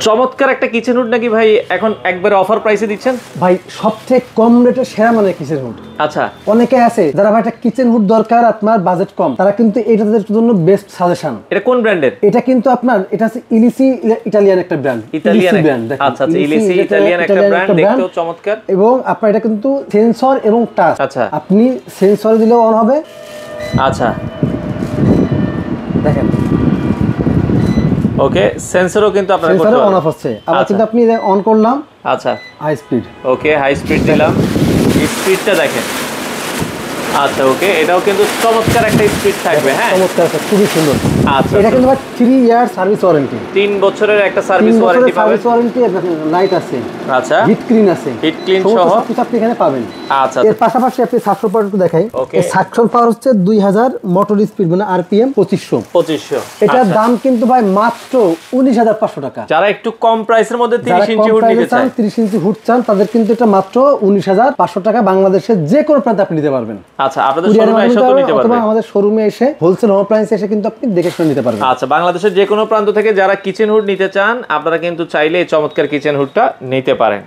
চমৎকার একটা kitchen hood নাকি ভাই এখন একবারে অফার প্রাইসে দিচ্ছেন? ভাই সবচেয়ে কম রেটে সেরা মানের কিচেন হুড। আচ্ছা, অনেকে আছে যারা ভাই একটা কিচেন হুড দরকার, আপনার বাজেট কম, তারা কিন্তু এটা তাদের জন্য বেস্ট সাজেশন। এটা কোন ব্র্যান্ডের? এটা কিন্তু আপনার এটা হচ্ছে ইলিসি ইটালিয়ান একটা ব্র্যান্ড। Italian brand. আচ্ছা আচ্ছা, ইলিসি ইটালিয়ান একটা ব্র্যান্ড, দেখতেও চমৎকার। এবং আপনার এটা কিন্তু সেন্সর এবং টাচ। আচ্ছা, আপনি সেন্সর দিলেও অন হবে। আচ্ছা দেখেন, ওকে, সেন্সরও কিন্তু আপনারা করতে সেন্সরও পারবেন। অন অফ হচ্ছে। আবার কিন্তু আপনি অন করলাম, আচ্ছা হাই স্পিড। ওকে, হাই স্পিড দিলাম, স্পিডটা দেখেন। আচ্ছা ওকে, এটাও কিন্তু চমৎকার একটা স্পিড থাকবে। হ্যাঁ, চমৎকার, খুবই সুন্দর। আচ্ছা, এটা কিন্তু 3 ইয়ার সার্ভিস ওয়ারেন্টি, 3 বছরের একটা সার্ভিস ওয়ারেন্টি পাবেন। সার্ভিস ওয়ারেন্টি, লাইট আছে, আচ্ছা, হিট ক্লিন আছে, হিট ক্লিন সহ সবকিছু আপনি এখানে পাবেন। আচ্ছা, এর পাশাপাশি আপনি সাকশন পাওয়ার একটু দেখাই। ওকে, এই সাকশন পাওয়ার হচ্ছে 2000 মোটর স্পিড, মানে আরপিএম 2500। এটার দাম কিন্তু ভাই মাত্র 19500 টাকা। যারা একটু কম প্রাইসের মধ্যে 30 ইঞ্চি হুড নিতে চান, 30 ইঞ্চি হুড চান, তাদের কিন্তু এটা মাত্র 19500 টাকা। বাংলাদেশের যে কোনো প্রান্তে আপনি নিতে পারবেন। আচ্ছা, আপনাদের শোরুমে এসে তো নিতে পারবেন, অথবা আমাদের শোরুমে এসে হোলসেল হোম অ্যাপ্লায়েন্স এসে কিন্তু আপনি দেখে শুনে নিতে পারবেন। আচ্ছা, বাংলাদেশের যে কোনো প্রান্ত থেকে যারা কিচেন হুড নিতে চান, আপনারা কিন্তু চাইলে এই চমৎকার কিচেন হুডটা নিতে পারেন।